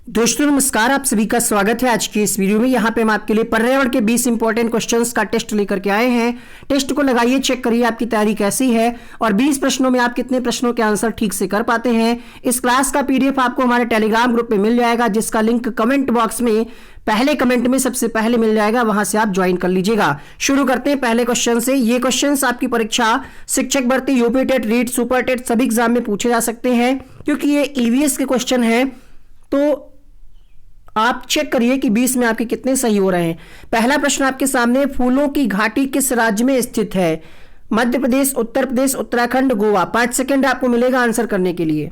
दोस्तों नमस्कार, आप सभी का स्वागत है आज की इस वीडियो में। यहाँ पे हम आपके लिए पर्यावरण के 20 इंपॉर्टेंट क्वेश्चंस का टेस्ट लेकर के आए हैं। टेस्ट को लगाइए, चेक करिए आपकी तैयारी कैसी है और 20 प्रश्नों में आप कितने प्रश्नों के आंसर ठीक से कर पाते हैं। इस क्लास का पीडीएफ आपको हमारे टेलीग्राम ग्रुप में मिल जाएगा, जिसका लिंक कमेंट बॉक्स में पहले कमेंट में सबसे पहले मिल जाएगा, वहां से आप ज्वाइन कर लीजिएगा। शुरू करते हैं पहले क्वेश्चन से। ये क्वेश्चंस आपकी परीक्षा शिक्षक भर्ती, UP TET, REET, super TET सभी एग्जाम में पूछे जा सकते हैं, क्योंकि ये ईवीएस के क्वेश्चन है। तो आप चेक करिए कि 20 में आपके कितने सही हो रहे हैं। पहला प्रश्न आपके सामने, फूलों की घाटी किस राज्य में स्थित है? मध्य प्रदेश, उत्तर प्रदेश, उत्तराखंड, गोवा। 5 सेकंड आपको मिलेगा आंसर करने के लिए।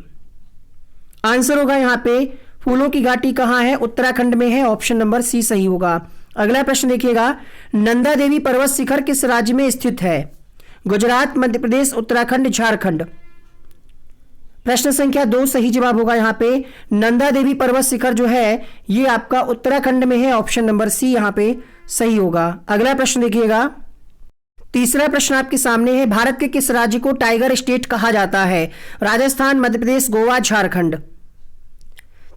आंसर होगा यहां पे फूलों की घाटी कहां है? उत्तराखंड में है। ऑप्शन नंबर सी सही होगा। अगला प्रश्न देखिएगा, नंदा देवी पर्वत शिखर किस राज्य में स्थित है? गुजरात, मध्य प्रदेश, उत्तराखंड, झारखंड। प्रश्न संख्या 2 सही जवाब होगा यहां पे। नंदा देवी पर्वत शिखर जो है ये आपका उत्तराखंड में है। ऑप्शन नंबर सी यहां पे सही होगा। अगला प्रश्न देखिएगा, तीसरा प्रश्न आपके सामने है, भारत के किस राज्य को टाइगर स्टेट कहा जाता है? राजस्थान, मध्य प्रदेश, गोवा, झारखंड।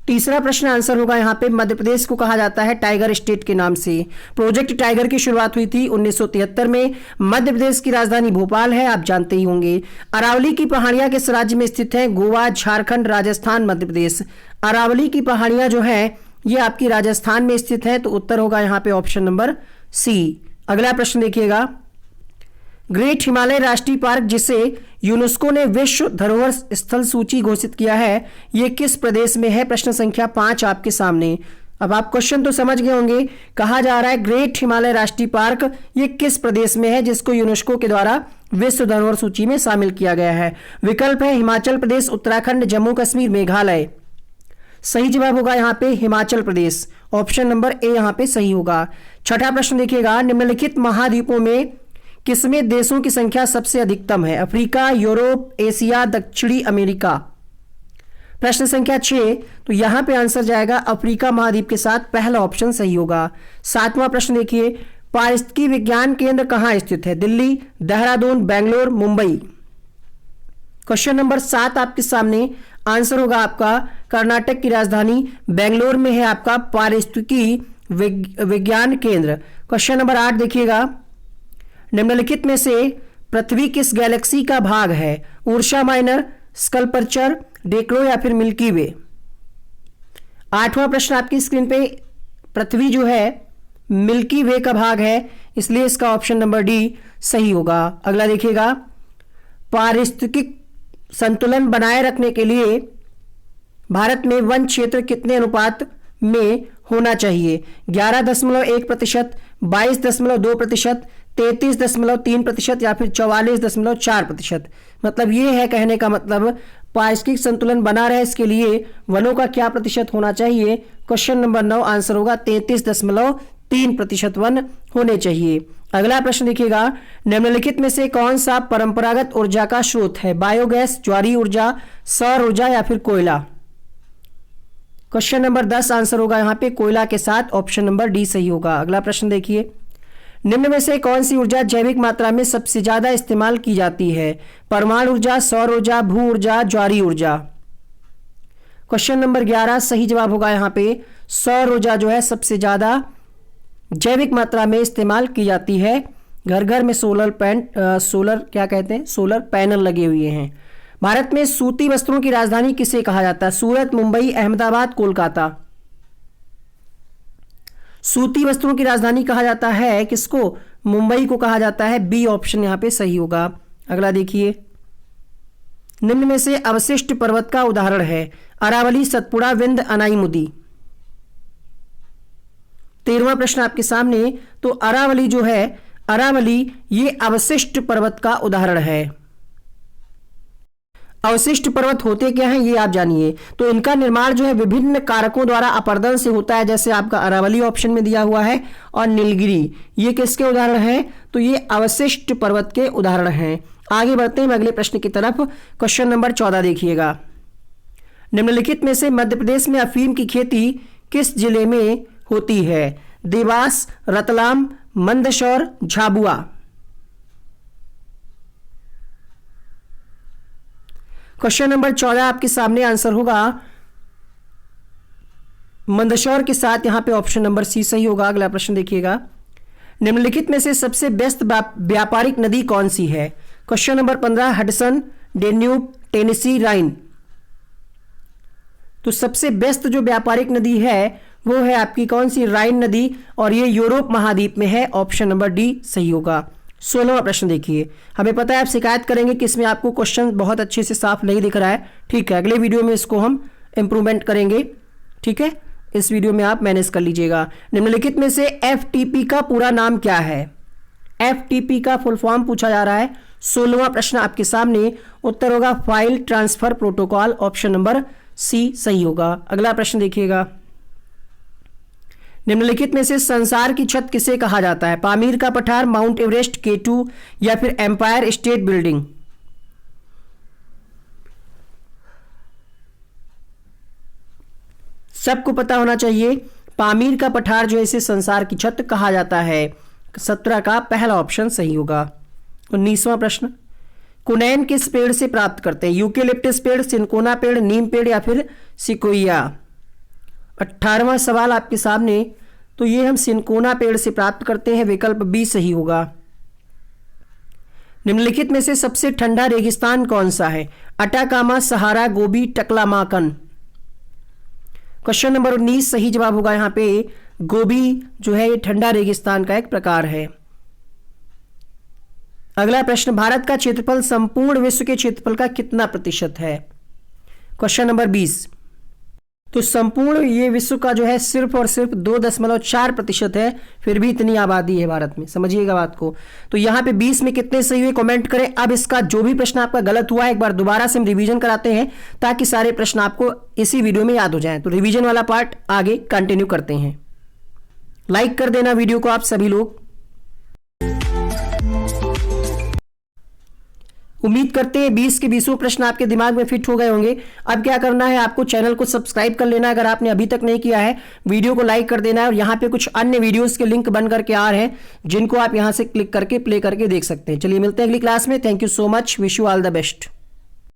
तीसरा प्रश्न आंसर होगा यहां पे, मध्य प्रदेश को कहा जाता है टाइगर स्टेट के नाम से। प्रोजेक्ट टाइगर की शुरुआत हुई थी 1973 में। मध्य प्रदेश की राजधानी भोपाल है, आप जानते ही होंगे। अरावली की पहाड़ियां किस राज्य में स्थित हैं? गोवा, झारखंड, राजस्थान, मध्य प्रदेश। अरावली की पहाड़ियां जो है ये आपकी राजस्थान में स्थित है, तो उत्तर होगा यहां पे ऑप्शन नंबर सी। अगला प्रश्न देखिएगा, ग्रेट हिमालय राष्ट्रीय पार्क, जिसे यूनेस्को ने विश्व धरोहर स्थल सूची घोषित किया है, यह किस प्रदेश में है? प्रश्न संख्या 5 आपके सामने। अब आप क्वेश्चन तो समझ गए होंगे। कहा जा रहा है ग्रेट हिमालय राष्ट्रीय पार्क ये किस प्रदेश में है, जिसको यूनेस्को के द्वारा विश्व धरोहर सूची में शामिल किया गया है? विकल्प है हिमाचल प्रदेश, उत्तराखंड, जम्मू कश्मीर, मेघालय। सही जवाब होगा यहाँ पे Himachal Pradesh. Option number A यहाँ पे सही होगा। छठा प्रश्न देखिएगा, निम्नलिखित महाद्वीपों में किसमें देशों की संख्या सबसे अधिकतम है? अफ्रीका, यूरोप, एशिया, दक्षिणी अमेरिका। प्रश्न संख्या 6, तो यहां पे आंसर जाएगा अफ्रीका महाद्वीप के साथ, पहला ऑप्शन सही होगा। सातवां प्रश्न देखिए, पारिस्थितिकी विज्ञान केंद्र कहां स्थित है? दिल्ली, देहरादून, बेंगलोर, मुंबई। क्वेश्चन नंबर 7 आपके सामने। आंसर होगा आपका कर्नाटक की राजधानी बेंगलोर में है आपका पारिस्थितिकी विज्ञान केंद्र। क्वेश्चन नंबर 8 देखिएगा, निम्नलिखित में से पृथ्वी किस गैलेक्सी का भाग है? उर्सा माइनर, स्कल्पचर, डेक्लो या फिर मिल्की वे। 8वां प्रश्न आपकी स्क्रीन पे, पृथ्वी जो है मिल्की वे का भाग है, इसलिए इसका ऑप्शन नंबर डी सही होगा। अगला देखिएगा, पारिस्थितिक संतुलन बनाए रखने के लिए भारत में वन क्षेत्र कितने अनुपात में होना चाहिए? 11.1%, 22.2%, 33.3% या फिर 44.4%। मतलब ये है, कहने का मतलब पारिस्थितिक संतुलन बना रहे इसके लिए वनों का क्या प्रतिशत होना चाहिए? क्वेश्चन नंबर 9 आंसर होगा 33.3% वन होने चाहिए। अगला प्रश्न देखिएगा, निम्नलिखित में से कौन सा परंपरागत ऊर्जा का स्रोत है? बायोगैस, ज्वारी ऊर्जा, सौर ऊर्जा या फिर कोयला। क्वेश्चन नंबर 10 आंसर होगा यहां पे कोयला के साथ, ऑप्शन नंबर डी सही होगा। अगला प्रश्न देखिए, निम्न में से कौन सी ऊर्जा जैविक मात्रा में सबसे ज्यादा इस्तेमाल की जाती है? परमाणु ऊर्जा, सौर ऊर्जा, भू ऊर्जा, ज्वारी ऊर्जा। क्वेश्चन नंबर 11 सही जवाब होगा यहां पे सौर ऊर्जा जो है सबसे ज्यादा जैविक मात्रा में इस्तेमाल की जाती है। घर घर में सोलर पैनल लगे हुए हैं। भारत में सूती वस्त्रों की राजधानी किसे कहा जाता है? सूरत, मुंबई, अहमदाबाद, कोलकाता। सूती वस्त्रों की राजधानी कहा जाता है किसको? मुंबई को कहा जाता है। बी ऑप्शन यहां पे सही होगा। अगला देखिए, निम्न में से अवशिष्ट पर्वत का उदाहरण है? अरावली, सतपुड़ा, विंध्य, अनाईमुदी। 13वां प्रश्न आपके सामने, तो अरावली जो है, अरावली ये अवशिष्ट पर्वत का उदाहरण है। अवशिष्ट पर्वत होते क्या हैं ये आप जानिए। तो इनका निर्माण जो है विभिन्न कारकों द्वारा अपर्दन से होता है, जैसे आपका अरावली ऑप्शन में दिया हुआ है, और नीलगिरी ये किसके उदाहरण हैं? तो ये अवशिष्ट पर्वत के उदाहरण हैं। आगे बढ़ते हैं अगले प्रश्न की तरफ। क्वेश्चन नंबर 14 देखिएगा, निम्नलिखित में से मध्य प्रदेश में अफीम की खेती किस जिले में होती है? देवास, रतलाम, मंदसौर, झाबुआ। क्वेश्चन नंबर 14 आपके सामने आंसर होगा मंदसौर के साथ यहाँ पे ऑप्शन नंबर सी सही होगा। अगला प्रश्न देखिएगा, निम्नलिखित में से सबसे व्यस्त व्यापारिक नदी कौन सी है? Question number 15, Hudson, Danube, Tennessee, Rhine. तो सबसे व्यस्त जो व्यापारिक नदी है वो है आपकी कौन सी? राइन नदी, और ये यूरोप महाद्वीप में है। ऑप्शन नंबर डी सही होगा। 16वां प्रश्न देखिए, हमें पता है आप शिकायत करेंगे कि इसमें आपको क्वेश्चन बहुत अच्छे से साफ नहीं दिख रहा है। ठीक है, अगले वीडियो में इसको हम इंप्रूवमेंट करेंगे। ठीक है, इस वीडियो में आप मैनेज कर लीजिएगा। निम्नलिखित में से एफटीपी का पूरा नाम क्या है? एफटीपी का फुल फॉर्म पूछा जा रहा है। 16वां प्रश्न आपके सामने, उत्तर होगा file transfer protocol. Option number C सही होगा। अगला प्रश्न देखिएगा, निम्नलिखित में से संसार की छत किसे कहा जाता है? पामीर का पठार, माउंट एवरेस्ट, K2 या फिर एम्पायर स्टेट बिल्डिंग? सबको पता होना चाहिए, पामीर का पठार जो है इसे संसार की छत कहा जाता है। 17 का पहला ऑप्शन सही होगा। 19वां प्रश्न, कुनैन किस पेड़ से प्राप्त करते हैं? यूकेलिप्टस पेड़, सिनकोना पेड़, नीम पेड़ या फिर सिकोया? 18वां सवाल आपके सामने, तो ये हम सिनकोना पेड़ से प्राप्त करते हैं। विकल्प बी सही होगा। निम्नलिखित में से सबसे ठंडा रेगिस्तान कौन सा है? अटाकामा, सहारा, गोबी, टकलामाकन? क्वेश्चन नंबर 19 सही जवाब होगा। यहां पे गोबी जो है ये ठंडा रेगिस्तान का एक प्रकार है। अगला प्रश्न, भारत का क्षेत्रफल संपूर्ण विश्व के क्षेत्रफल का कितना प्रतिशत है? क्वेश्चन नंबर 20, तो संपूर्ण ये विश्व का जो है सिर्फ और सिर्फ 2.4% है, फिर भी इतनी आबादी है भारत में, समझिएगा बात को। तो यहाँ पे 20 में कितने सही हुए कमेंट करें। अब इसका जो भी प्रश्न आपका गलत हुआ है एक बार दोबारा से हम रिवीजन कराते हैं ताकि सारे प्रश्न आपको इसी वीडियो में याद हो जाएं। तो रिवीजन वाला पार्ट आगे कंटिन्यू करते हैं। लाइक कर देना वीडियो को आप सभी लोग। उम्मीद करते हैं 20 के 20 प्रश्न आपके दिमाग में फिट हो गए होंगे। अब क्या करना है, आपको चैनल को सब्सक्राइब कर लेना है अगर आपने अभी तक नहीं किया है, वीडियो को लाइक कर देना है, और यहाँ पे कुछ अन्य वीडियोस के लिंक बन करके आ रहे हैं जिनको आप यहाँ से क्लिक करके प्ले करके देख सकते हैं। चलिए मिलते हैं अगली क्लास में। Thank you so much, wish you all the best.